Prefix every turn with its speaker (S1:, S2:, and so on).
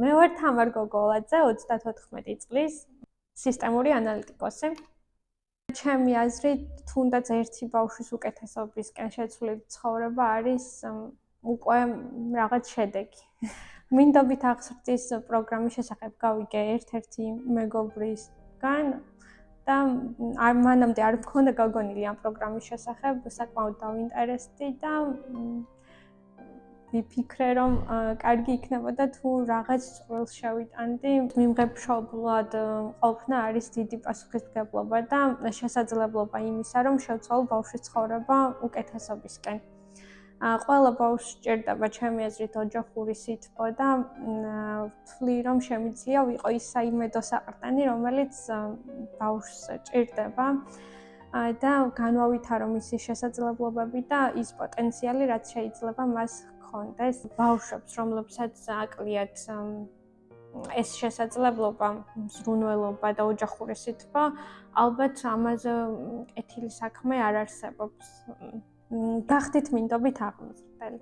S1: მე ვარ თამარ გოგოლაძე, 34 წლის, სისტემური ანალიტიკოსი. ჩემი აზრით, თუნდაც ერთი ბავშვის უკეთესობისკენ შეცვლილი ცხოვრება არის უკვე რაღაც შედეგი. მინდობით აღზრდის პროგრამის შესახებ გავიგე ერთ-ერთი მეგობრისგან და მანამდე არ მქონდა გაგონილი ამ პროგრამის შესახებ, საკმაოდ დავინტერესდი და ვიფიქრე, რომ კარგი იქნებოდა თუ რაღაც წყვილს შევიტანდი. მიმღებშობლად ყოფნა არის დიდი პასუხისმგებლობა და შესაძლებლობა იმისა, რომ შევცვალო ბავშვის ცხოვრება უკეთესობისკენ. ყველა ბავშვს სჭირდება ჩემი აზრით ოჯახური სითბო და ვთვლი, რომ შემიძლია ვიყო ის საიმედო საყრდენი, რომელიც ბავშვს ჭირდება და განვავითარო მისი შესაძლებლობები და ის პოტენციალი, რაც შეიძლება მას ჰქონდეს. ბავშვებს, რომლებსაც აკლიათ ეს შესაძლებლობა, ზრუნველობა და ოჯახური სითბო, ალბათ ამაზე კეთილი საქმე არ არსებობს. გახდით მინდობით აღმზრდელი.